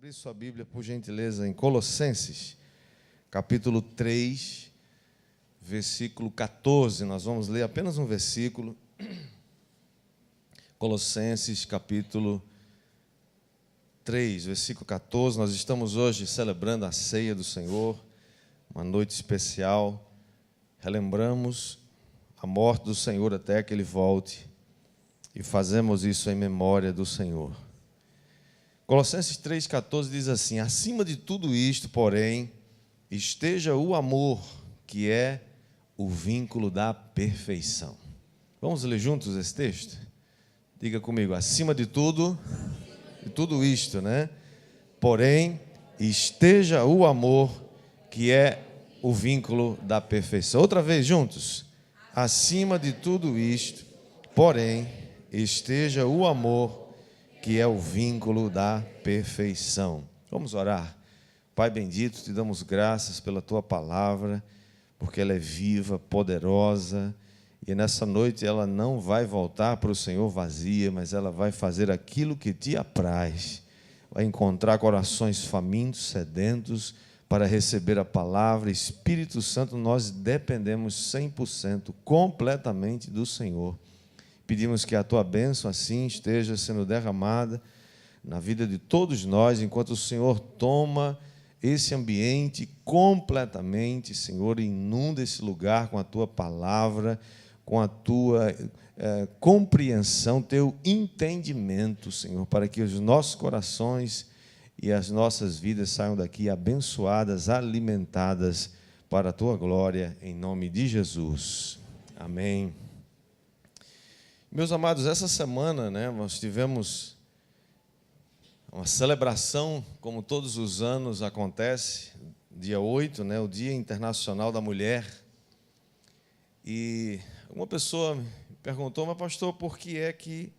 Abrir sua Bíblia, por gentileza, em Colossenses, capítulo 3, versículo 14. Nós vamos ler apenas um versículo. Colossenses, capítulo 3, versículo 14. Nós estamos hoje celebrando a ceia do Senhor, uma noite especial. Relembramos a morte do Senhor até que Ele volte e fazemos isso em memória do Senhor. Colossenses 3,14 diz assim: acima de tudo isto, porém, esteja o amor, que é o vínculo da perfeição. Vamos ler juntos esse texto? Diga comigo: acima de tudo isto, né? Porém, esteja o amor, que é o vínculo da perfeição. Outra vez juntos: acima de tudo isto, porém, esteja o amor, que é o vínculo da perfeição. Vamos orar. Pai bendito, te damos graças pela tua palavra, porque ela é viva, poderosa, e nessa noite ela não vai voltar para o Senhor vazia, mas ela vai fazer aquilo que te apraz. Vai encontrar corações famintos, sedentos, para receber a palavra. Espírito Santo, nós dependemos 100%, completamente do Senhor. Pedimos que a tua bênção assim esteja sendo derramada na vida de todos nós, enquanto o Senhor toma esse ambiente completamente, Senhor, inunda esse lugar com a tua palavra, com a tua compreensão, teu entendimento, Senhor, para que os nossos corações e as nossas vidas saiam daqui abençoadas, alimentadas para a tua glória, em nome de Jesus. Amém. Meus amados, essa semana, nós tivemos uma celebração, como todos os anos acontece, dia 8, o Dia Internacional da Mulher. E uma pessoa me perguntou: mas pastor, por que é que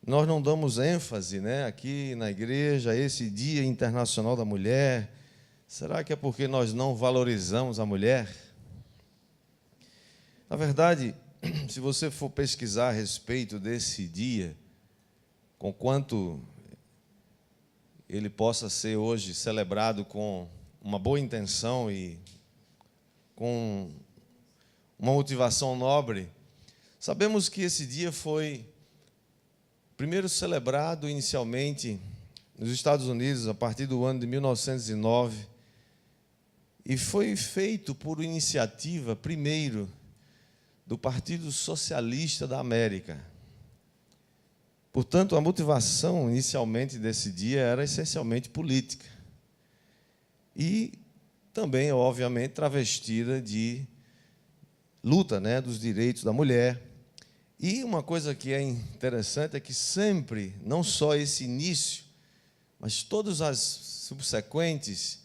nós não damos ênfase, aqui na igreja, a esse Dia Internacional da Mulher? Será que é porque nós não valorizamos a mulher? Na verdade, se você for pesquisar a respeito desse dia, conquanto ele possa ser hoje celebrado com uma boa intenção e com uma motivação nobre, sabemos que esse dia foi primeiro celebrado inicialmente nos Estados Unidos, a partir do ano de 1909, e foi feito por iniciativa, primeiro, do Partido Socialista da América. Portanto, a motivação inicialmente desse dia era essencialmente política. E também, obviamente, travestida de luta, dos direitos da mulher. E uma coisa que é interessante é que sempre, não só esse início, mas todas as subsequentes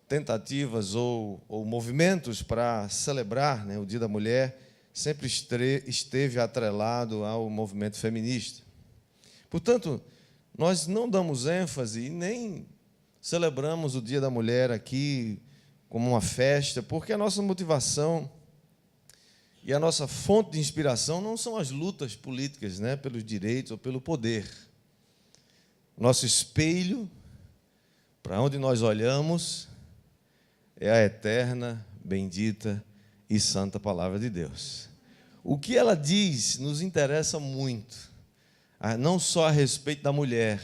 tentativas ou movimentos para celebrar o Dia da Mulher sempre esteve atrelado ao movimento feminista. Portanto, nós não damos ênfase e nem celebramos o Dia da Mulher aqui como uma festa, porque a nossa motivação e a nossa fonte de inspiração não são as lutas políticas, pelos direitos ou pelo poder. Nosso espelho, para onde nós olhamos, é a eterna, bendita e santa palavra de Deus. O que ela diz nos interessa muito, não só a respeito da mulher,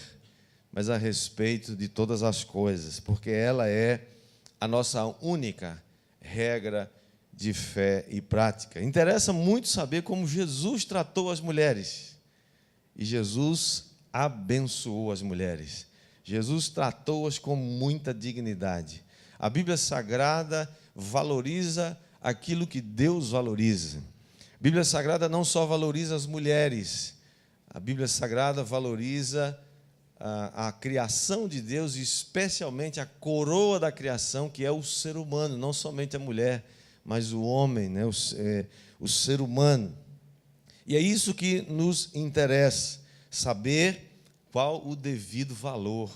mas a respeito de todas as coisas, porque ela é a nossa única regra de fé e prática. Interessa muito saber como Jesus tratou as mulheres. E Jesus abençoou as mulheres. Jesus tratou-as com muita dignidade. A Bíblia Sagrada valoriza aquilo que Deus valoriza. A Bíblia Sagrada não só valoriza as mulheres, a Bíblia Sagrada valoriza a criação de Deus, e especialmente a coroa da criação, que é o ser humano, não somente a mulher, mas o homem, o ser humano. E é isso que nos interessa, saber qual o devido valor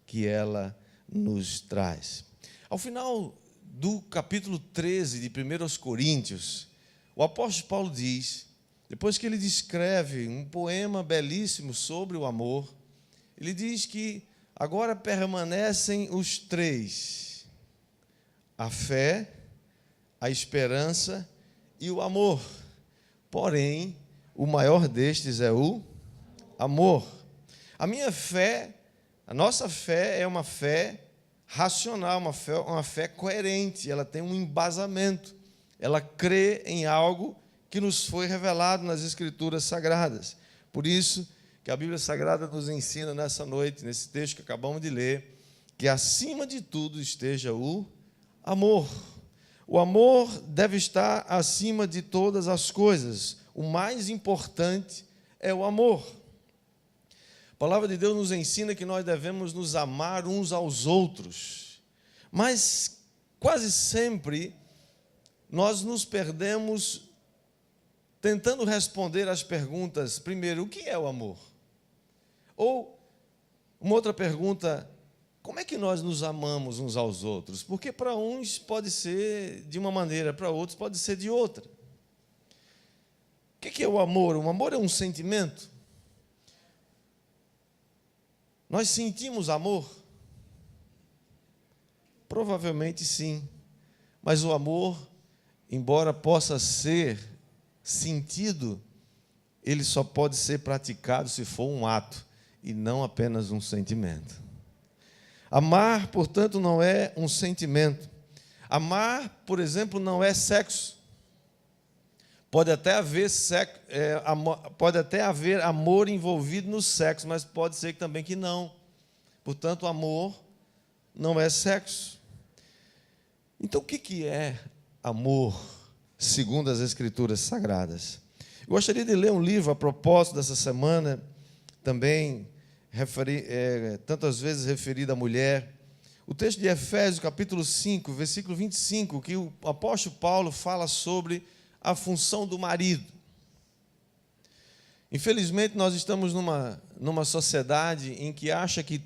que ela nos traz. Ao final do capítulo 13 de 1 Coríntios, o apóstolo Paulo diz, depois que ele descreve um poema belíssimo sobre o amor, ele diz que Agora permanecem os três: a fé, a esperança e o amor. Porém, o maior destes é o amor. A minha fé, a nossa fé é uma fé racional, uma fé coerente, ela tem um embasamento, ela crê em algo que nos foi revelado nas Escrituras Sagradas. Por isso que a Bíblia Sagrada nos ensina nessa noite, nesse texto que acabamos de ler, que acima de tudo esteja o amor. O amor deve estar acima de todas as coisas. O mais importante é o amor. A palavra de Deus nos ensina que nós devemos nos amar uns aos outros, mas quase sempre nós nos perdemos tentando responder às perguntas, primeiro, o que é o amor? Ou, uma outra pergunta, como é que nós nos amamos uns aos outros? Porque para uns pode ser de uma maneira, para outros pode ser de outra. O que é o amor? O amor é um sentimento. Nós sentimos amor? Provavelmente sim. Mas o amor, embora possa ser sentido, ele só pode ser praticado se for um ato e não apenas um sentimento. Amar, portanto, não é um sentimento. Amar, por exemplo, não é sexo. Pode até haver amor envolvido no sexo, mas pode ser também que não. Portanto, amor não é sexo. Então, o que é amor, segundo as Escrituras Sagradas? Eu gostaria de ler um livro a propósito dessa semana, também tantas vezes referido à mulher. O texto de Efésios, capítulo 5, versículo 25, que o apóstolo Paulo fala sobre a função do marido. Infelizmente, nós estamos numa sociedade em que acha que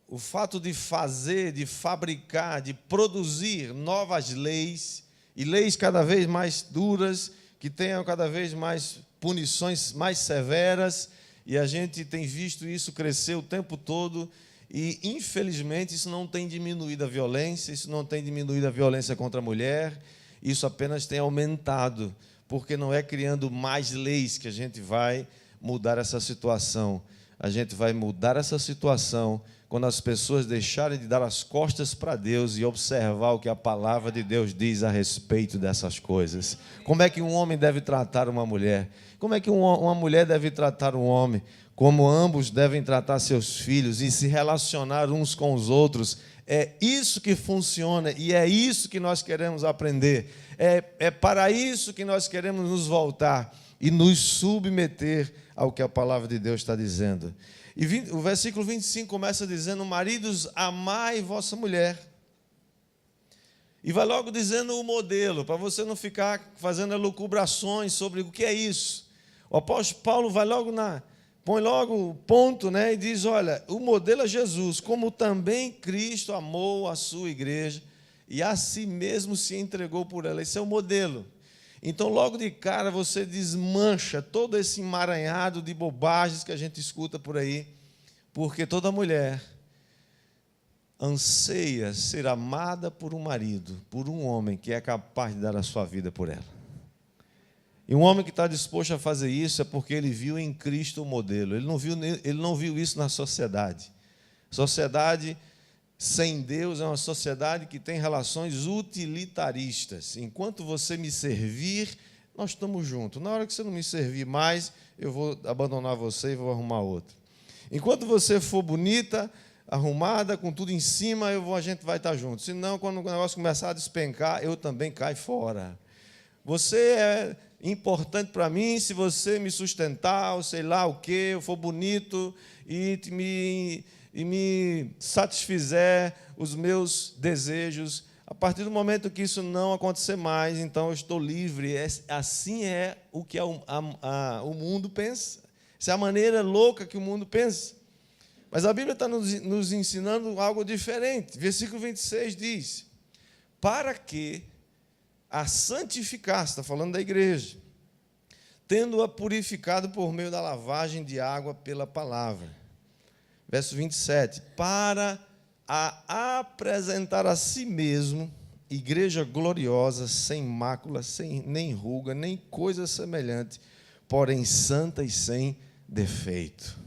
o fato de fazer, de fabricar, de produzir novas leis, e leis cada vez mais duras, que tenham cada vez mais punições mais severas, e a gente tem visto isso crescer o tempo todo, e, infelizmente, isso não tem diminuído a violência, isso não tem diminuído a violência contra a mulher, isso apenas tem aumentado, porque não é criando mais leis que a gente vai mudar essa situação. A gente vai mudar essa situação quando as pessoas deixarem de dar as costas para Deus e observar o que a palavra de Deus diz a respeito dessas coisas. Como é que um homem deve tratar uma mulher? Como é que uma mulher deve tratar um homem? Como ambos devem tratar seus filhos e se relacionar uns com os outros. É isso que funciona e é isso que nós queremos aprender. É para isso que nós queremos nos voltar e nos submeter ao que a palavra de Deus está dizendo. E o versículo 25 começa dizendo: maridos, amai vossa mulher. E vai logo dizendo o modelo, para você não ficar fazendo elucubrações sobre o que é isso. O apóstolo Paulo põe logo o ponto, e diz: olha, o modelo é Jesus, como também Cristo amou a sua igreja e a si mesmo se entregou por ela. Esse é o modelo. Então, logo de cara, você desmancha todo esse emaranhado de bobagens que a gente escuta por aí, porque toda mulher anseia ser amada por um marido, por um homem que é capaz de dar a sua vida por ela. E um homem que está disposto a fazer isso é porque ele viu em Cristo o modelo. Ele não viu isso na sociedade. Sociedade sem Deus é uma sociedade que tem relações utilitaristas. Enquanto você me servir, nós estamos juntos. Na hora que você não me servir mais, eu vou abandonar você e vou arrumar outro. Enquanto você for bonita, arrumada, com tudo em cima, a gente vai estar junto. Senão, quando o negócio começar a despencar, eu também caio fora. Você é importante para mim se você me sustentar, ou sei lá o quê, eu for bonito e me satisfizer os meus desejos. A partir do momento que isso não acontecer mais, então eu estou livre. Assim é o que o mundo pensa. Essa é a maneira louca que o mundo pensa. Mas a Bíblia está nos ensinando algo diferente. Versículo 26 diz: para que a santificasse, está falando da igreja, tendo-a purificado por meio da lavagem de água pela palavra, Verso 27. Para a apresentar a si mesmo, igreja gloriosa, sem mácula, sem nem ruga, nem coisa semelhante, porém santa e sem defeito.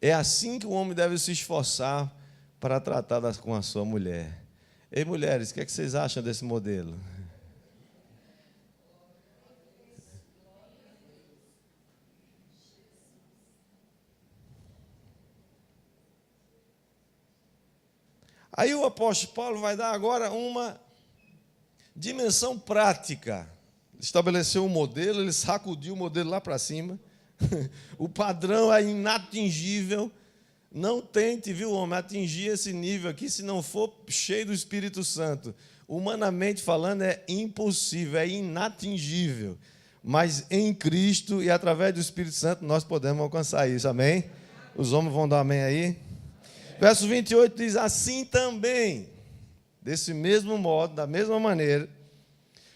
É assim que o homem deve se esforçar para tratar com a sua mulher. Ei, mulheres, o que é que vocês acham desse modelo? Aí o apóstolo Paulo vai dar agora uma dimensão prática. Estabeleceu um modelo, ele sacudiu o modelo lá para cima. O padrão é inatingível. Não tente, viu, homem, atingir esse nível aqui se não for cheio do Espírito Santo. Humanamente falando, é impossível, é inatingível. Mas em Cristo e através do Espírito Santo nós podemos alcançar isso, amém? Os homens vão dar amém aí? Verso 28 diz assim também, desse mesmo modo, da mesma maneira,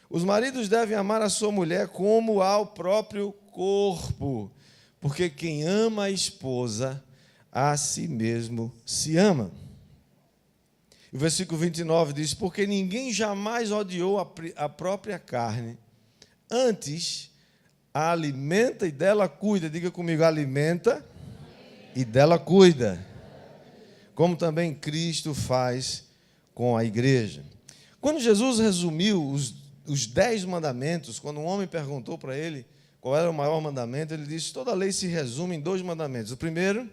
os maridos devem amar a sua mulher como ao próprio corpo, porque quem ama a esposa, a si mesmo se ama. O versículo 29 diz, porque ninguém jamais odiou a própria carne, antes a alimenta e dela cuida. Diga comigo, alimenta e dela cuida. Como também Cristo faz com a igreja. Quando Jesus resumiu os 10 mandamentos, quando um homem perguntou para ele qual era o maior mandamento, ele disse, toda a lei se resume em 2 mandamentos. O primeiro,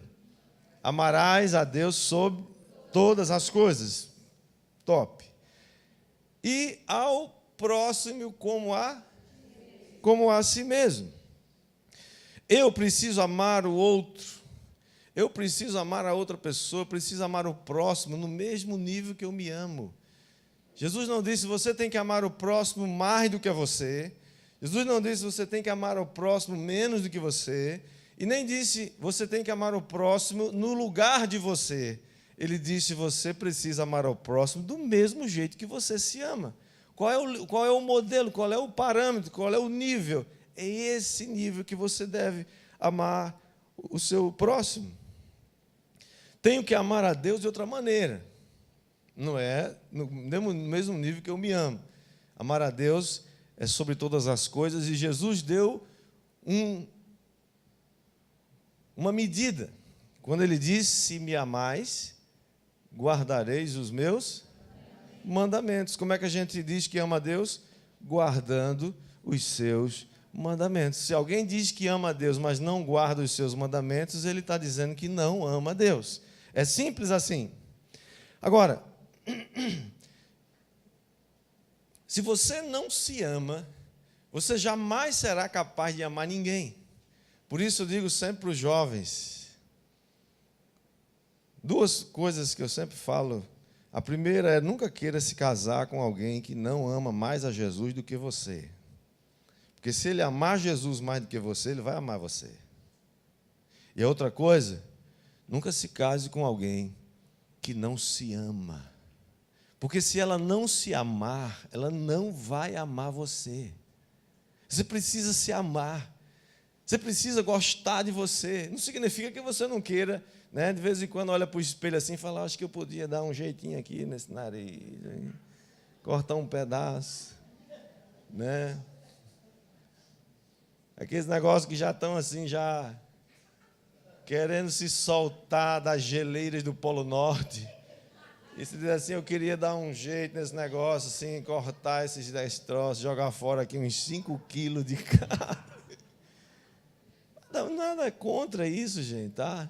amarás a Deus sobre todas as coisas. Top. E ao próximo como a si mesmo. Eu preciso amar o outro. Eu preciso amar a outra pessoa, eu preciso amar o próximo no mesmo nível que eu me amo. Jesus não disse, você tem que amar o próximo mais do que a você. Jesus não disse, você tem que amar o próximo menos do que você. E nem disse, você tem que amar o próximo no lugar de você. Ele disse, você precisa amar o próximo do mesmo jeito que você se ama. Qual é o modelo, qual é o parâmetro, qual é o nível? É esse nível que você deve amar o seu próximo. Tenho que amar a Deus de outra maneira. Não é no mesmo nível que eu me amo. Amar a Deus é sobre todas as coisas. E Jesus deu uma medida. Quando ele disse, se me amais, guardareis os meus mandamentos. Como é que a gente diz que ama a Deus? Guardando os seus mandamentos. Se alguém diz que ama a Deus, mas não guarda os seus mandamentos, ele está dizendo que não ama a Deus. É simples assim. Agora, se você não se ama, você jamais será capaz de amar ninguém. Por isso eu digo sempre para os jovens, 2 coisas que eu sempre falo. A primeira é, nunca queira se casar com alguém que não ama mais a Jesus do que você. Porque se ele amar Jesus mais do que você, ele vai amar você. E a outra coisa, nunca se case com alguém que não se ama. Porque se ela não se amar, ela não vai amar você. Você precisa se amar. Você precisa gostar de você. Não significa que você não queira, né? De vez em quando olha para o espelho assim e fala, acho que eu podia dar um jeitinho aqui nesse nariz, hein? Cortar um pedaço, né? Aqueles negócios que já estão assim, já querendo se soltar das geleiras do Polo Norte. E se diz assim, eu queria dar um jeito nesse negócio, assim, cortar esses 10 troços, jogar fora aqui uns 5 quilos de carne. Não, nada contra isso, gente, tá?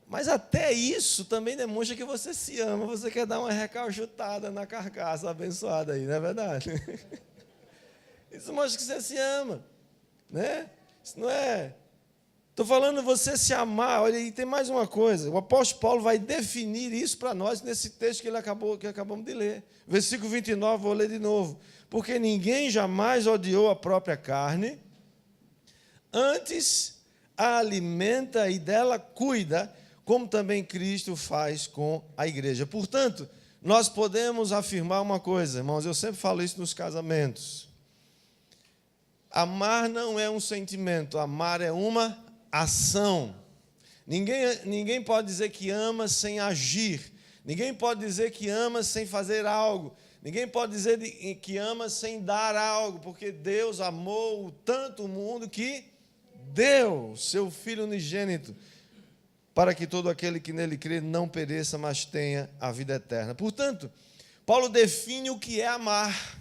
Mas até isso também demonstra que você se ama, você quer dar uma recalchutada na carcaça abençoada aí, não é verdade? Isso mostra que você se ama, né? Isso não é... Estou falando você se amar. Olha, e tem mais uma coisa. O apóstolo Paulo vai definir isso para nós nesse texto que acabamos de ler. Versículo 29, vou ler de novo. Porque ninguém jamais odiou a própria carne, antes a alimenta e dela cuida, como também Cristo faz com a igreja. Portanto, nós podemos afirmar uma coisa, irmãos, eu sempre falo isso nos casamentos. Amar não é um sentimento, amar é uma ação. Ninguém pode dizer que ama sem agir. Ninguém pode dizer que ama sem fazer algo. Ninguém pode dizer que ama sem dar algo, porque Deus amou tanto o mundo que deu seu Filho unigênito, para que todo aquele que nele crê não pereça, mas tenha a vida eterna. Portanto, Paulo define o que é amar.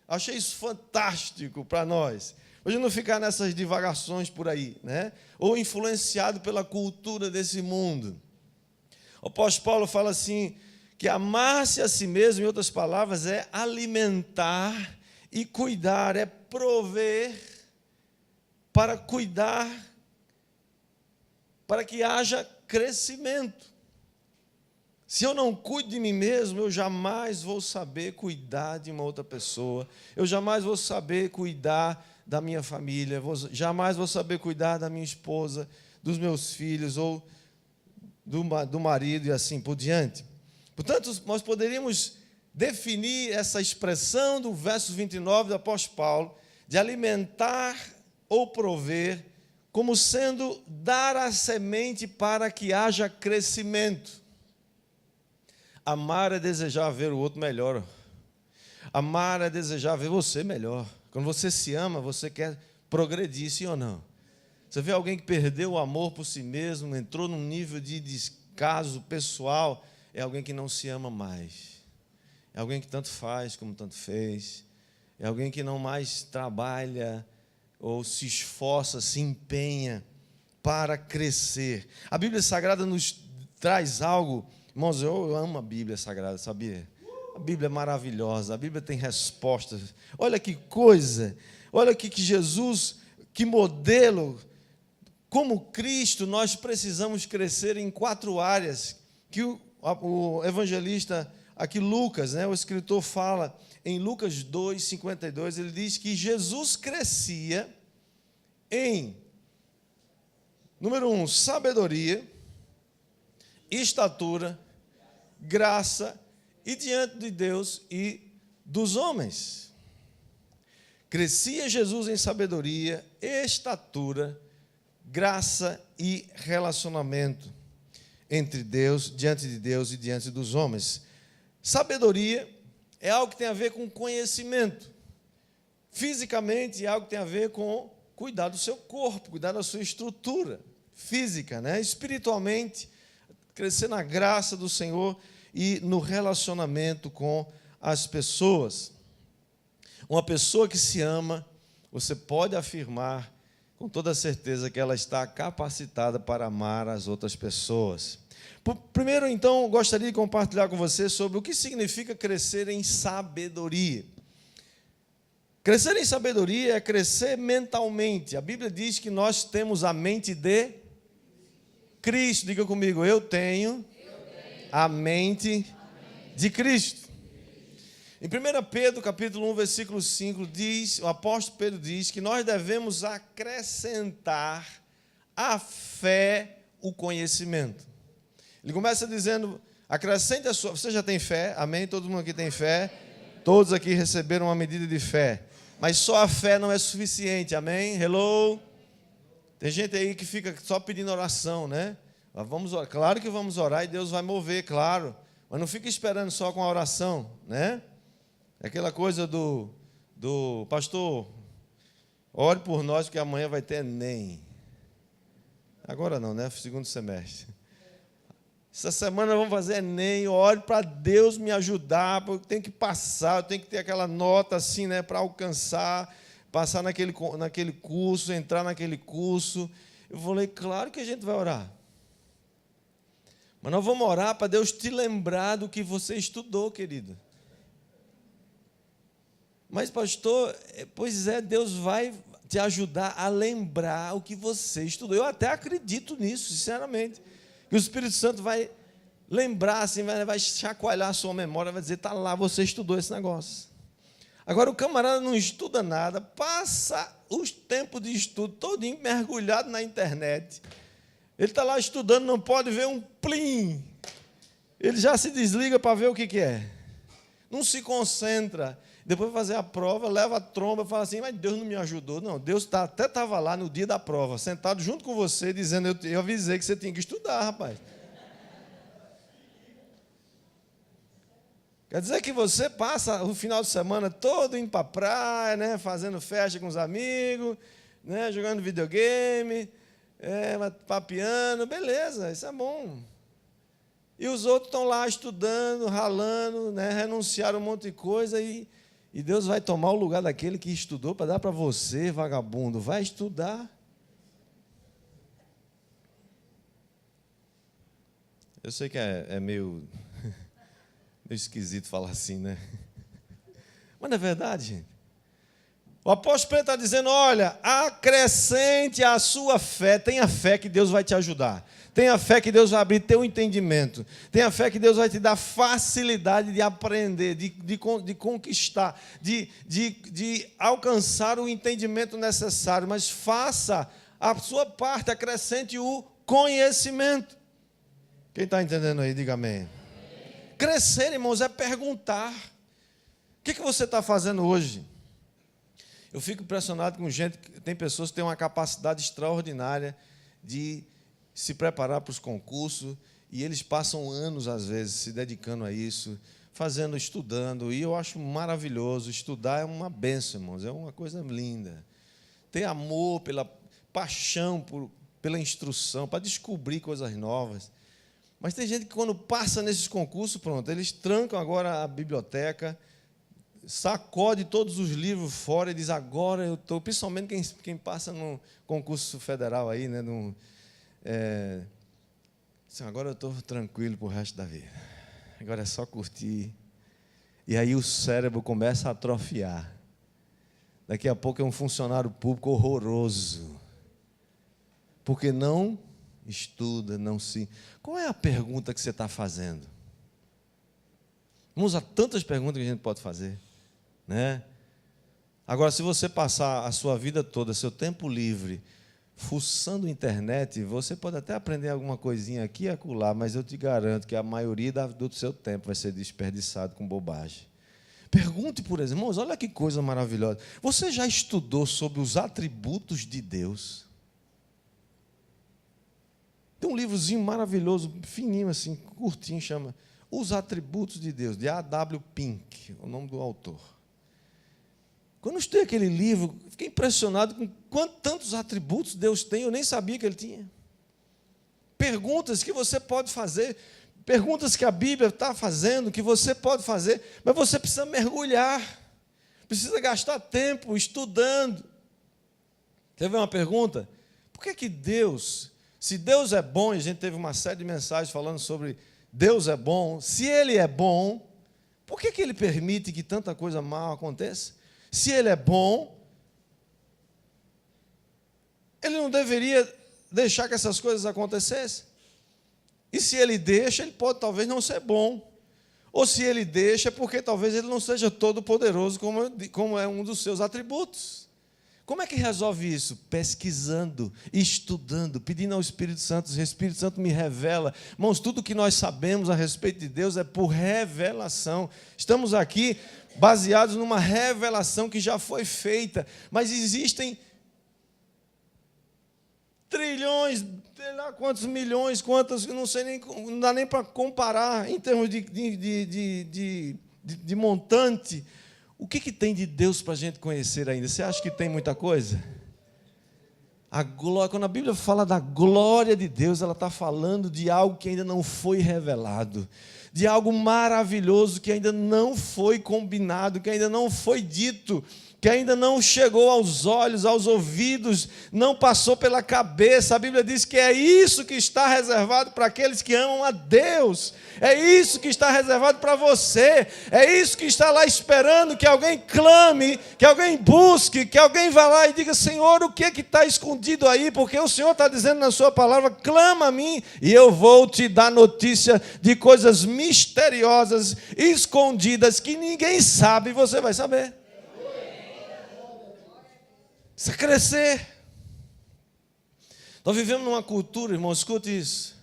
Achei isso fantástico para nós. Hoje não ficar nessas divagações por aí, né? Ou influenciado pela cultura desse mundo. O apóstolo Paulo fala assim, que amar-se a si mesmo, em outras palavras, é alimentar e cuidar, é prover para cuidar, para que haja crescimento. Se eu não cuido de mim mesmo, eu jamais vou saber cuidar de uma outra pessoa, eu jamais vou saber cuidar da minha família, jamais vou saber cuidar da minha esposa, dos meus filhos, ou do marido e assim por diante. Portanto, nós poderíamos definir essa expressão do verso 29 do apóstolo Paulo, de alimentar ou prover, como sendo dar a semente para que haja crescimento. Amar é desejar ver o outro melhor. Amar é desejar ver você melhor. Quando você se ama, você quer progredir, sim ou não? Você vê alguém que perdeu o amor por si mesmo, entrou num nível de descaso pessoal, é alguém que não se ama mais. É alguém que tanto faz como tanto fez. É alguém que não mais trabalha ou se esforça, se empenha para crescer. A Bíblia Sagrada nos traz algo. Irmãos, eu amo a Bíblia Sagrada, sabia? A Bíblia é maravilhosa, a Bíblia tem respostas. Olha que coisa, olha que Jesus, que modelo. Como Cristo, nós precisamos crescer em 4 áreas que o evangelista, aqui Lucas, né, o escritor fala, em Lucas 2:52, ele diz que Jesus crescia em, número 1, sabedoria, estatura, graça e diante de Deus e dos homens. Crescia Jesus em sabedoria, estatura, graça e relacionamento entre Deus, diante de Deus e diante dos homens. Sabedoria é algo que tem a ver com conhecimento. Fisicamente é algo que tem a ver com cuidar do seu corpo, cuidar da sua estrutura física, né? Espiritualmente, crescer na graça do Senhor e no relacionamento com as pessoas. Uma pessoa que se ama, você pode afirmar com toda certeza que ela está capacitada para amar as outras pessoas. Primeiro, então, gostaria de compartilhar com você sobre o que significa crescer em sabedoria. Crescer em sabedoria é crescer mentalmente. A Bíblia diz que nós temos a mente de Cristo. Diga comigo, eu tenho a mente de Cristo. Em 1 Pedro, capítulo 1, versículo 5, diz, o apóstolo Pedro diz que nós devemos acrescentar à fé o conhecimento. Ele começa dizendo, acrescente a sua... Você já tem fé? Amém? Todo mundo aqui tem fé? Todos aqui receberam uma medida de fé. Mas só a fé não é suficiente, amém? Hello? Tem gente aí que fica só pedindo oração, né? Vamos orar. Claro que vamos orar e Deus vai mover, claro. Mas não fica esperando só com a oração, né? É aquela coisa do pastor, ore por nós porque amanhã vai ter Enem. Agora não, né? Segundo semestre. Essa semana vamos fazer Enem, ore para Deus me ajudar, porque eu tenho que passar, eu tenho que ter aquela nota assim, né, para alcançar, passar naquele curso, entrar naquele curso. Eu falei, claro que a gente vai orar. Mas nós vamos orar para Deus te lembrar do que você estudou, querido. Mas, pastor, pois é, Deus vai te ajudar a lembrar o que você estudou. Eu até acredito nisso, sinceramente. Que o Espírito Santo vai lembrar, assim, vai chacoalhar a sua memória, vai dizer, está lá, você estudou esse negócio. Agora, o camarada não estuda nada, passa os tempos de estudo todinho mergulhado na internet. Ele está lá estudando, não pode ver um plim. Ele já se desliga para ver o que é. não se concentra. Depois de fazer a prova, leva a tromba e fala assim, mas Deus não me ajudou. Não, Deus até estava lá no dia da prova, sentado junto com você, dizendo, eu avisei que você tinha que estudar, rapaz. Quer dizer que você passa o final de semana todo indo para a praia, né, fazendo festa com os amigos, né, jogando videogame, papeando, beleza, isso é bom. E os outros estão lá estudando, ralando, né, renunciaram um monte de coisa e Deus vai tomar o lugar daquele que estudou para dar para você, vagabundo. Vai estudar. Eu sei que é meio esquisito falar assim, né? Mas não é verdade, gente. O apóstolo Pedro está dizendo, olha, acrescente a sua fé. Tenha fé que Deus vai te ajudar. Tenha fé que Deus vai abrir teu entendimento. Tenha fé que Deus vai te dar facilidade de aprender, de conquistar, de alcançar o entendimento necessário. Mas faça a sua parte, acrescente o conhecimento. Quem está entendendo aí, diga amém. Crescer, irmãos, é perguntar. O que você está fazendo hoje? Eu fico impressionado com gente, tem pessoas que têm uma capacidade extraordinária de se preparar para os concursos, e eles passam anos, às vezes, se dedicando a isso, estudando, e eu acho maravilhoso. Estudar é uma bênção, irmãos, é uma coisa linda. Ter amor, paixão pela instrução, para descobrir coisas novas. Mas tem gente que, quando passa nesses concursos, pronto, eles trancam agora a biblioteca, sacode todos os livros fora e diz, agora eu estou, principalmente quem passa no concurso federal aí, né, agora eu estou tranquilo para o resto da vida, agora é só curtir. E aí o cérebro começa a atrofiar. Daqui a pouco é um funcionário público horroroso, porque não estuda, não se... Qual é a pergunta que você está fazendo? Vamos a tantas perguntas que a gente pode fazer, né? Agora, se você passar a sua vida toda, seu tempo livre, fuçando a internet, você pode até aprender alguma coisinha aqui e acolá, mas eu te garanto que a maioria do seu tempo vai ser desperdiçado com bobagem. Pergunte, por exemplo, irmãos, olha que coisa maravilhosa. Você já estudou sobre os atributos de Deus? Tem um livrozinho maravilhoso, fininho assim, curtinho, chama Os Atributos de Deus, de A.W. Pink, o nome do autor. Quando eu estudei aquele livro, fiquei impressionado com tantos atributos Deus tem, eu nem sabia que Ele tinha. Perguntas que você pode fazer, perguntas que a Bíblia está fazendo, que você pode fazer, mas você precisa mergulhar, precisa gastar tempo estudando. Quer ver uma pergunta? Por que Deus... Se Deus é bom, e a gente teve uma série de mensagens falando sobre Deus é bom, se Ele é bom, por que Ele permite que tanta coisa mal aconteça? Se Ele é bom, Ele não deveria deixar que essas coisas acontecessem? E se Ele deixa, Ele pode talvez não ser bom. Ou se Ele deixa, é porque talvez Ele não seja todo poderoso, como é um dos seus atributos. Como é que resolve isso? Pesquisando, estudando, pedindo ao Espírito Santo. O Espírito Santo me revela. Irmãos, tudo que nós sabemos a respeito de Deus é por revelação. Estamos aqui baseados numa revelação que já foi feita. Mas existem trilhões, sei lá quantos milhões, quantas, não sei nem, não dá nem para comparar em termos de montante. O que tem de Deus para a gente conhecer ainda? Você acha que tem muita coisa? A glória, quando a Bíblia fala da glória de Deus, ela está falando de algo que ainda não foi revelado, de algo maravilhoso que ainda não foi combinado, que ainda não foi dito, que ainda não chegou aos olhos, aos ouvidos, não passou pela cabeça. A Bíblia diz que é isso que está reservado para aqueles que amam a Deus. É isso que está reservado para você. É isso que está lá esperando que alguém clame, que alguém busque, que alguém vá lá e diga, Senhor, o que está escondido aí? Porque o Senhor está dizendo na sua palavra, clama a mim e eu vou te dar notícia de coisas misteriosas, escondidas, que ninguém sabe e você vai saber. Precisa crescer. Nós vivemos numa cultura, irmão, escute isso.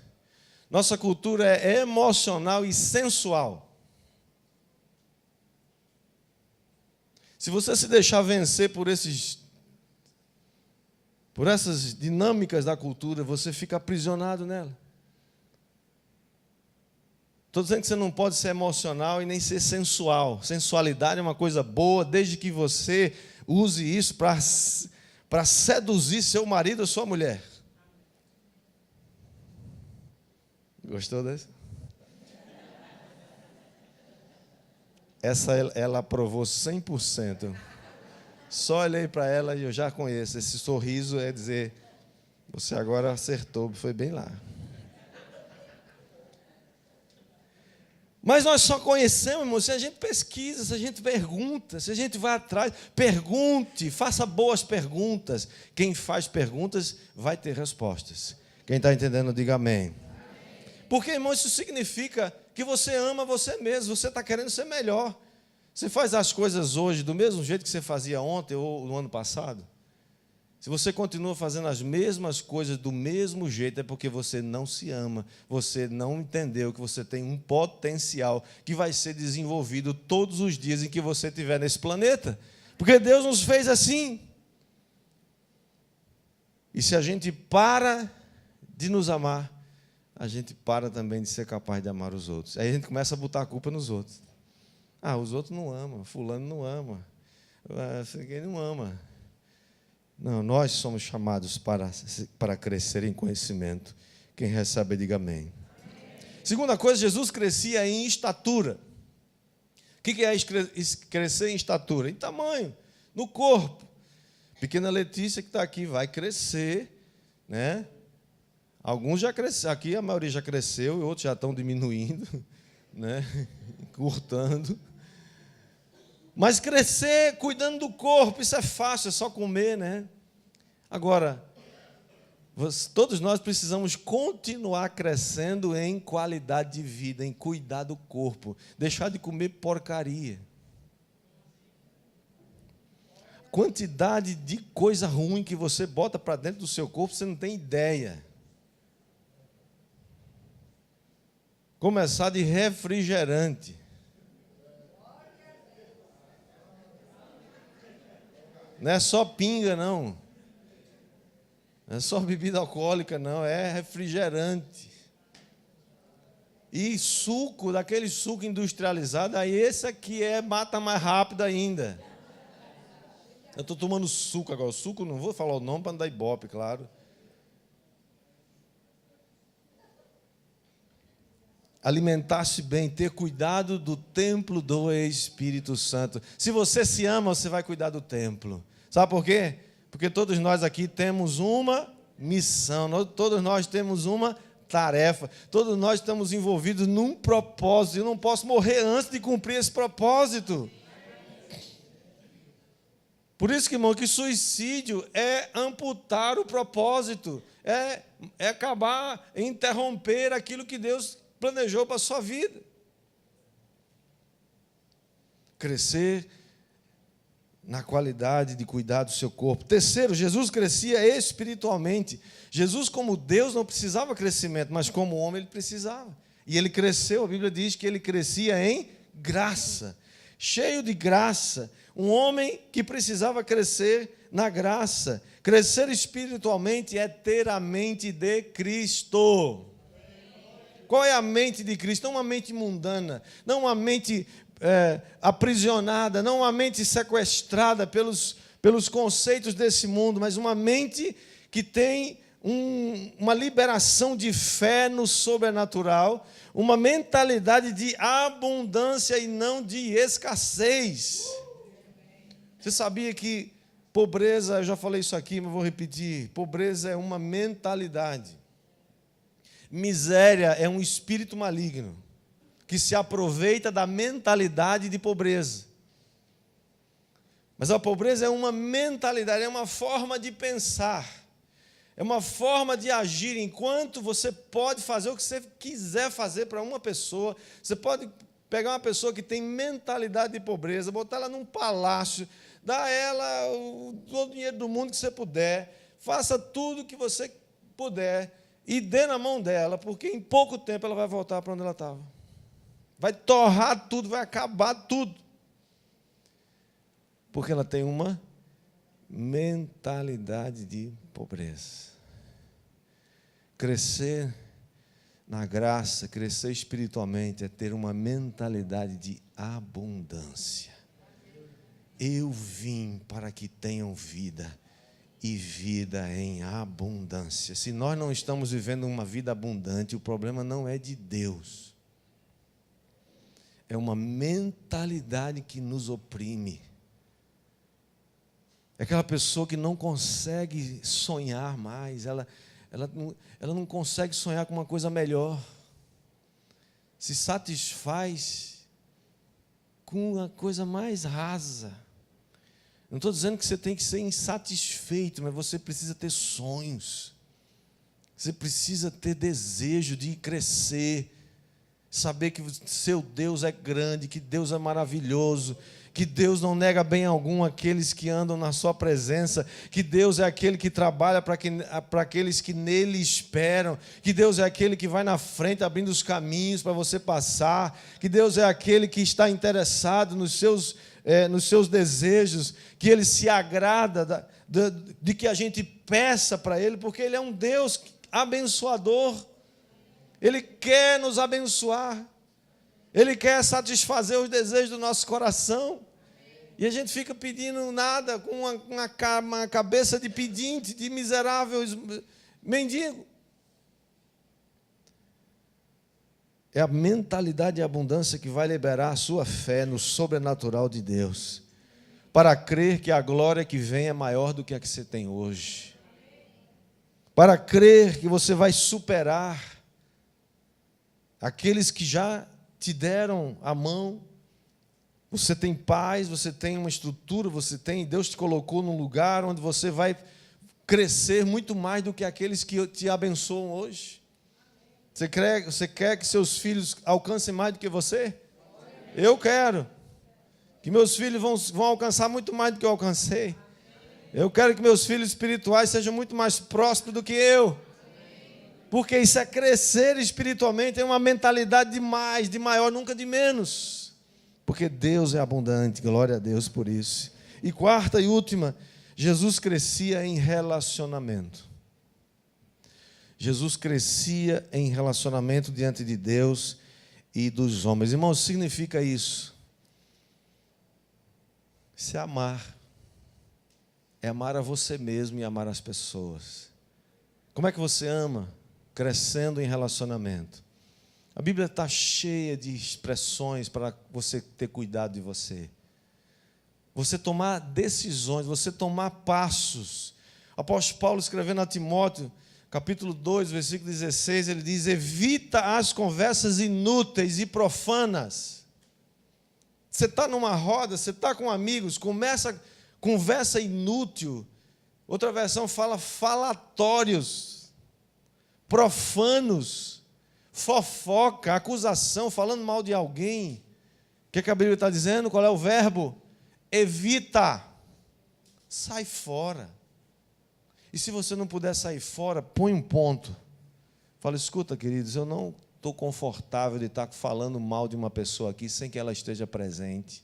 Nossa cultura é emocional e sensual. Se você se deixar vencer por essas dinâmicas da cultura, você fica aprisionado nela. Estou dizendo que você não pode ser emocional e nem ser sensual. Sensualidade é uma coisa boa, desde que você use isso para seduzir seu marido ou sua mulher. Gostou dessa? Essa ela aprovou 100%. Só olhei para ela e eu já conheço. Esse sorriso é dizer, você agora acertou, foi bem lá. Mas nós só conhecemos, irmão, se a gente pesquisa, se a gente pergunta, se a gente vai atrás, pergunte, faça boas perguntas. Quem faz perguntas vai ter respostas. Quem está entendendo, diga amém. Porque, irmão, isso significa que você ama você mesmo, você está querendo ser melhor. Você faz as coisas hoje do mesmo jeito que você fazia ontem ou no ano passado? Se você continua fazendo as mesmas coisas do mesmo jeito, é porque você não se ama, você não entendeu que você tem um potencial que vai ser desenvolvido todos os dias em que você estiver nesse planeta. Porque Deus nos fez assim. E se a gente para de nos amar, a gente para também de ser capaz de amar os outros. Aí a gente começa a botar a culpa nos outros. Ah, os outros não amam, fulano não ama, ninguém não ama. Não, nós somos chamados para crescer em conhecimento. Quem recebe, diga amém. Segunda coisa, Jesus crescia em estatura. O que é crescer em estatura? Em tamanho, no corpo. Pequena Letícia que está aqui vai crescer, né? Alguns já cresceram, aqui a maioria já cresceu e outros já estão diminuindo, né? Encurtando. Mas crescer cuidando do corpo, isso é fácil, é só comer, né? Agora, todos nós precisamos continuar crescendo em qualidade de vida, em cuidar do corpo, deixar de comer porcaria. Quantidade de coisa ruim que você bota para dentro do seu corpo, você não tem ideia. Começar de refrigerante. Não é só pinga, não. Não é só bebida alcoólica, não. É refrigerante. E suco, daquele suco industrializado, aí esse aqui mata mais rápido ainda. Eu estou tomando suco agora. Suco, não vou falar o nome para não dar ibope, claro. Alimentar-se bem, ter cuidado do templo do Espírito Santo. Se você se ama, você vai cuidar do templo. Sabe por quê? Porque todos nós aqui temos uma missão, todos nós temos uma tarefa, todos nós estamos envolvidos num propósito. Eu não posso morrer antes de cumprir esse propósito. Por isso, irmão, que suicídio é amputar o propósito, é acabar, interromper aquilo que Deus planejou para a sua vida. Crescer na qualidade de cuidar do seu corpo. Terceiro, Jesus crescia espiritualmente. Jesus, como Deus, não precisava crescimento, mas como homem ele precisava. E ele cresceu, a Bíblia diz que ele crescia em graça, cheio de graça. Um homem que precisava crescer na graça. Crescer espiritualmente é ter a mente de Cristo. Qual é a mente de Cristo? Não uma mente mundana, não uma mente aprisionada, não uma mente sequestrada pelos conceitos desse mundo, mas uma mente que tem uma liberação de fé no sobrenatural, uma mentalidade de abundância e não de escassez. Você sabia que pobreza, eu já falei isso aqui, mas vou repetir, pobreza é uma mentalidade. Miséria é um espírito maligno que se aproveita da mentalidade de pobreza. Mas a pobreza é uma mentalidade, é uma forma de pensar, é uma forma de agir. Enquanto você pode fazer o que você quiser fazer para uma pessoa, você pode pegar uma pessoa que tem mentalidade de pobreza, botar ela num palácio, dar a ela todo o dinheiro do mundo que você puder, faça tudo o que você puder, e dê na mão dela, porque em pouco tempo ela vai voltar para onde ela estava. Vai torrar tudo, vai acabar tudo. Porque ela tem uma mentalidade de pobreza. Crescer na graça, crescer espiritualmente, é ter uma mentalidade de abundância. Eu vim para que tenham vida, e vida em abundância. Se nós não estamos vivendo uma vida abundante, o problema não é de Deus. É uma mentalidade que nos oprime. É aquela pessoa que não consegue sonhar mais, ela não consegue sonhar com uma coisa melhor. Se satisfaz com a coisa mais rasa. Não estou dizendo que você tem que ser insatisfeito, mas você precisa ter sonhos. Você precisa ter desejo de crescer. Saber que seu Deus é grande, que Deus é maravilhoso, que Deus não nega bem algum àqueles que andam na sua presença, que Deus é aquele que trabalha para aqueles que nele esperam, que Deus é aquele que vai na frente abrindo os caminhos para você passar, que Deus é aquele que está interessado nos seus desejos, que Ele se agrada de que a gente peça para Ele, porque Ele é um Deus abençoador. Ele quer nos abençoar. Ele quer satisfazer os desejos do nosso coração. E a gente fica pedindo nada, com uma cabeça de pedinte, de miserável mendigo. É a mentalidade de abundância que vai liberar a sua fé no sobrenatural de Deus, para crer que a glória que vem é maior do que a que você tem hoje, para crer que você vai superar aqueles que já te deram a mão. Você tem paz, você tem uma estrutura, Deus te colocou num lugar onde você vai crescer muito mais do que aqueles que te abençoam hoje. Você quer que seus filhos alcancem mais do que você? Eu quero que meus filhos vão alcançar muito mais do que eu alcancei. Eu quero que meus filhos espirituais sejam muito mais próximos do que eu. Porque isso é crescer espiritualmente, é uma mentalidade de mais, de maior, nunca de menos. Porque Deus é abundante, glória a Deus por isso. E quarta e última, Jesus crescia em relacionamento. Jesus crescia em relacionamento diante de Deus e dos homens. Irmãos, significa isso. Isso é amar. É amar a você mesmo e amar as pessoas. Como é que você ama? Crescendo em relacionamento. A Bíblia está cheia de expressões para você ter cuidado de você. Você tomar decisões, você tomar passos. O apóstolo Paulo, escrevendo a Timóteo, capítulo 2, versículo 16, ele diz: evita as conversas inúteis e profanas. Você está numa roda, você está com amigos, conversa inútil. Outra versão fala falatórios, profanos, fofoca, acusação, falando mal de alguém. O que a Bíblia está dizendo? Qual é o verbo? Evita. Sai fora. E se você não puder sair fora, põe um ponto. Fala: escuta, queridos, eu não estou confortável de estar falando mal de uma pessoa aqui sem que ela esteja presente.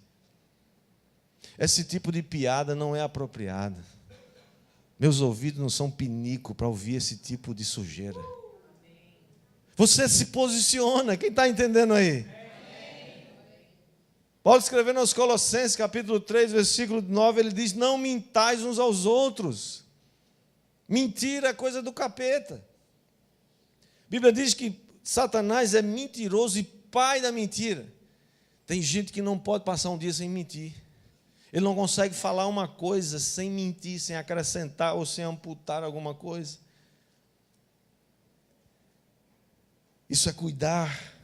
Esse tipo de piada não é apropriada. Meus ouvidos não são pinico para ouvir esse tipo de sujeira. Você se posiciona, quem está entendendo aí? Paulo escrevendo aos Colossenses, capítulo 3, versículo 9, ele diz: não mintais uns aos outros. Mentira é coisa do capeta. A Bíblia diz que Satanás é mentiroso e pai da mentira. Tem gente que não pode passar um dia sem mentir. Ele não consegue falar uma coisa sem mentir, sem acrescentar ou sem amputar alguma coisa. Isso é cuidar.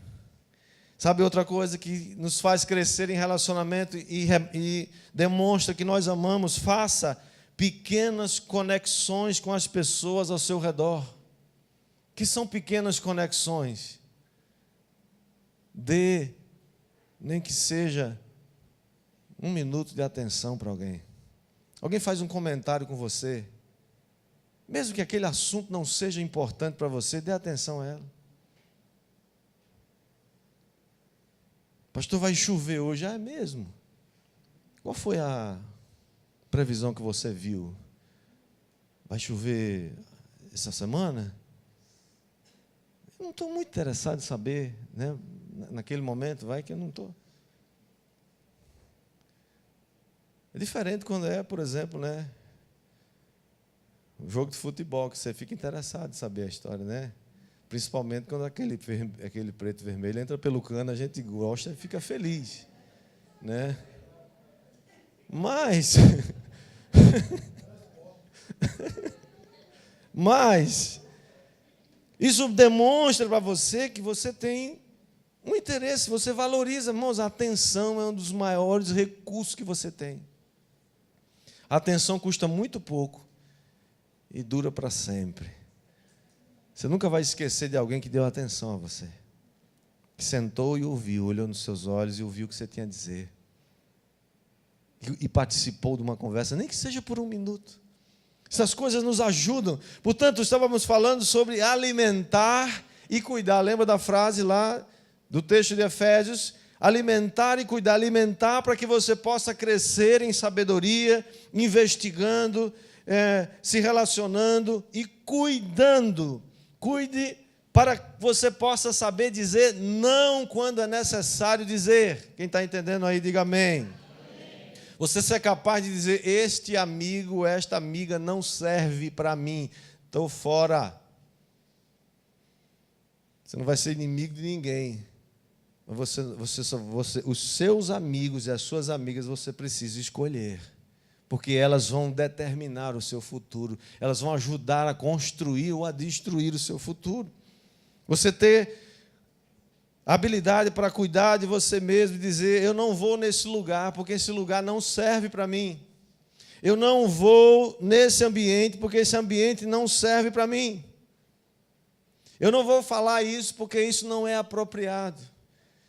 Sabe outra coisa que nos faz crescer em relacionamento e demonstra que nós amamos? Faça pequenas conexões com as pessoas ao seu redor. O que são pequenas conexões? Dê, nem que seja 1 minuto de atenção para alguém. Alguém faz um comentário com você, mesmo que aquele assunto não seja importante para você, dê atenção a ela. Pastor, vai chover hoje. Ah, é mesmo? Qual foi a previsão que você viu? Vai chover essa semana? Eu não estou muito interessado em saber, né? Naquele momento, vai que eu não estou. É diferente quando é, por exemplo, né? Um jogo de futebol, que você fica interessado em saber a história, né? Principalmente quando aquele preto e vermelho entra pelo cano, a gente gosta e fica feliz, né? Mas isso demonstra para você que você tem um interesse, você valoriza. Irmãos, a atenção é um dos maiores recursos que você tem. A atenção custa muito pouco e dura para sempre. Você nunca vai esquecer de alguém que deu atenção a você, que sentou e ouviu, olhou nos seus olhos e ouviu o que você tinha a dizer, e participou de uma conversa, nem que seja por 1 minuto. Essas coisas nos ajudam. Portanto, estávamos falando sobre alimentar e cuidar. Lembra da frase lá do texto de Efésios? Alimentar e cuidar. Alimentar para que você possa crescer em sabedoria, investigando, se relacionando e cuidando. Cuide para que você possa saber dizer não quando é necessário dizer. Quem está entendendo aí, diga amém. Você ser capaz de dizer, este amigo, esta amiga não serve para mim, estou fora. Você não vai ser inimigo de ninguém. Os seus amigos e as suas amigas você precisa escolher, porque elas vão determinar o seu futuro, elas vão ajudar a construir ou a destruir o seu futuro. Você ter habilidade para cuidar de você mesmo e dizer, eu não vou nesse lugar, porque esse lugar não serve para mim. Eu não vou nesse ambiente, porque esse ambiente não serve para mim. Eu não vou falar isso, porque isso não é apropriado.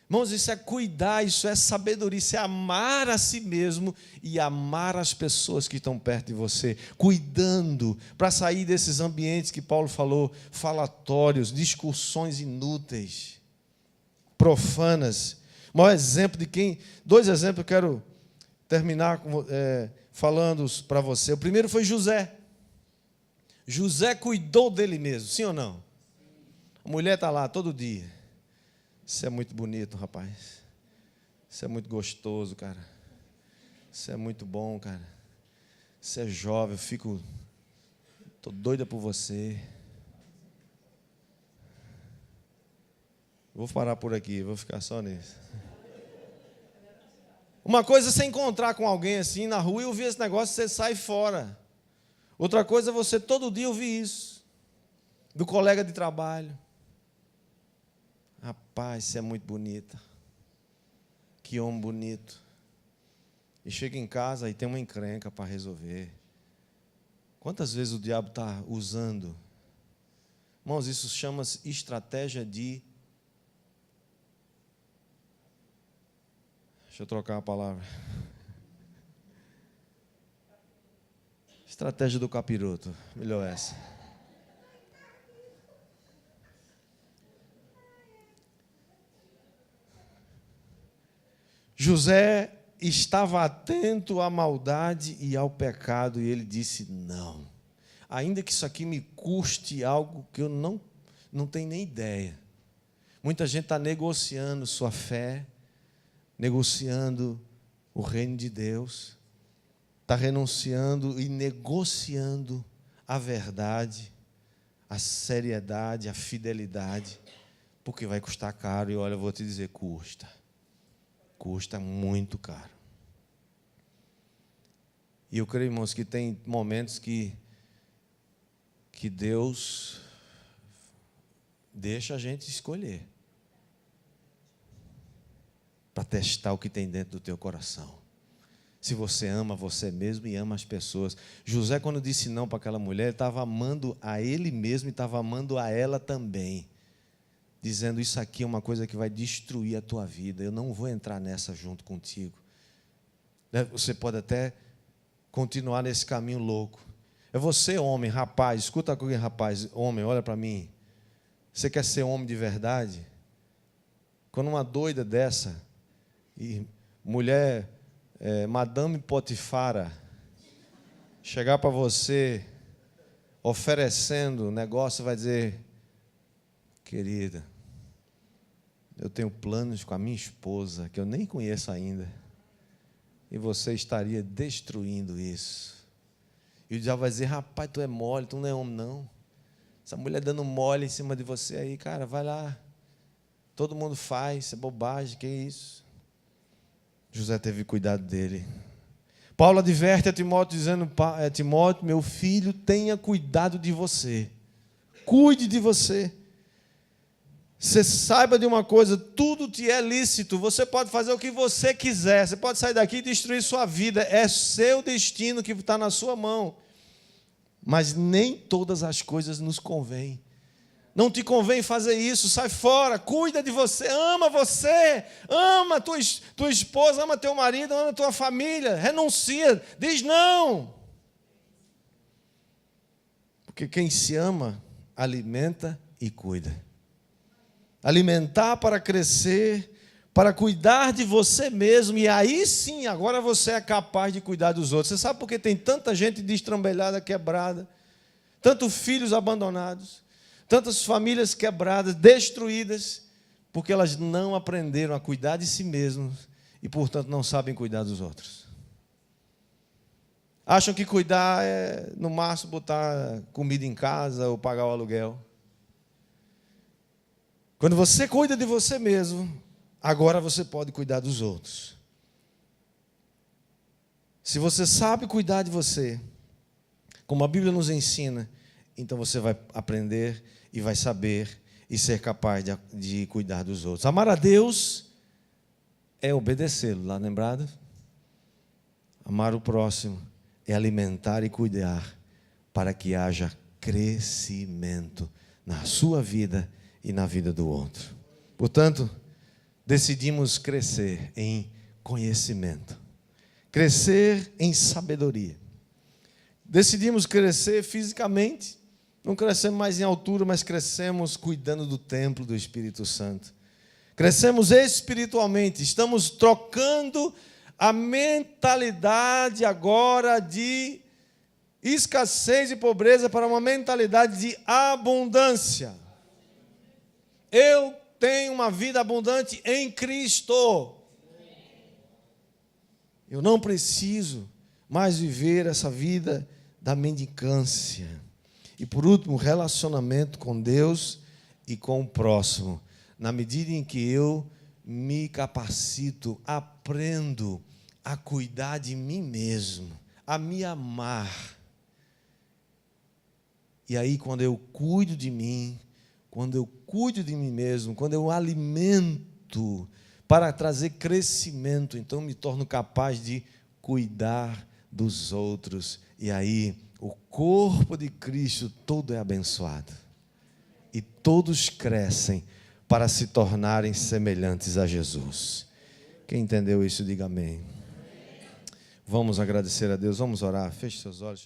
Irmãos, isso é cuidar, isso é sabedoria, isso é amar a si mesmo e amar as pessoas que estão perto de você, cuidando para sair desses ambientes que Paulo falou, falatórios, discussões inúteis, profanas. O maior exemplo de quem... 2 exemplos eu quero terminar falando para você. O primeiro foi José. José cuidou dele mesmo, sim ou não? A mulher está lá todo dia. Isso é muito bonito, rapaz. Isso é muito gostoso, cara. Isso é muito bom, cara. Você é jovem, estou doida por você. Vou parar por aqui, vou ficar só nisso. Uma coisa é você encontrar com alguém assim na rua e ouvir esse negócio, você sai fora. Outra coisa é você todo dia ouvir isso, do colega de trabalho. Rapaz, você é muito bonita. Que homem bonito. E chega em casa e tem uma encrenca para resolver. Quantas vezes o diabo está usando? Irmãos, isso chama-se estratégia de... Deixa eu trocar a palavra. Estratégia do capiroto. Melhor essa. José estava atento à maldade e ao pecado, e ele disse, não. Ainda que isso aqui me custe algo que eu não tenho nem ideia. Muita gente está negociando sua fé, negociando o reino de Deus, está renunciando e negociando a verdade, a seriedade, a fidelidade, porque vai custar caro, e olha, eu vou te dizer, custa muito caro. E eu creio, irmãos, que tem momentos que Deus deixa a gente escolher para testar o que tem dentro do teu coração. Se você ama você mesmo e ama as pessoas. José, quando disse não para aquela mulher, ele estava amando a ele mesmo e estava amando a ela também, dizendo, isso aqui é uma coisa que vai destruir a tua vida, eu não vou entrar nessa junto contigo. Você pode até continuar nesse caminho louco. É você, homem, rapaz, escuta comigo, rapaz, homem, olha para mim. Você quer ser homem de verdade? Quando uma doida dessa, e mulher, Madame Potifara, chegar para você oferecendo o negócio, vai dizer: querida, eu tenho planos com a minha esposa, que eu nem conheço ainda, e você estaria destruindo isso. E o diabo vai dizer: rapaz, tu é mole, tu não é homem, não. Essa mulher dando mole em cima de você aí, cara, vai lá. Todo mundo faz, isso é bobagem, que isso? José teve cuidado dele. Paulo adverte a Timóteo, dizendo: Timóteo, meu filho, tenha cuidado de você. Cuide de você. Você saiba de uma coisa, tudo te é lícito, você pode fazer o que você quiser, você pode sair daqui e destruir sua vida, é seu destino que está na sua mão. Mas nem todas as coisas nos convêm. Não te convém fazer isso, sai fora, cuida de você, ama tua esposa, ama teu marido, ama tua família, renuncia, diz não. Porque quem se ama, alimenta e cuida. Alimentar para crescer, para cuidar de você mesmo, e aí sim, agora você é capaz de cuidar dos outros. Você sabe por que tem tanta gente destrambelhada, quebrada, tantos filhos abandonados, tantas famílias quebradas, destruídas, porque elas não aprenderam a cuidar de si mesmos e, portanto, não sabem cuidar dos outros. Acham que cuidar é, no máximo, botar comida em casa ou pagar o aluguel. Quando você cuida de você mesmo, agora você pode cuidar dos outros. Se você sabe cuidar de você, como a Bíblia nos ensina, então você vai aprender e vai saber e ser capaz de cuidar dos outros. Amar a Deus é obedecê-lo, lá lembrado? Amar o próximo é alimentar e cuidar para que haja crescimento na sua vida e na vida do outro. Portanto, decidimos crescer em conhecimento, crescer em sabedoria. Decidimos crescer fisicamente, não crescemos mais em altura, mas crescemos cuidando do templo do Espírito Santo. Crescemos espiritualmente, estamos trocando a mentalidade agora de escassez e pobreza para uma mentalidade de abundância. Eu tenho uma vida abundante em Cristo. Eu não preciso mais viver essa vida da mendicância. E por último, relacionamento com Deus e com o próximo. Na medida em que eu me capacito, aprendo a cuidar de mim mesmo, a me amar. E aí, quando eu cuido de mim, quando eu cuido de mim mesmo, quando eu alimento para trazer crescimento, então me torno capaz de cuidar dos outros. E aí, o corpo de Cristo todo é abençoado. E todos crescem para se tornarem semelhantes a Jesus. Quem entendeu isso, diga amém. Vamos agradecer a Deus, vamos orar. Feche seus olhos.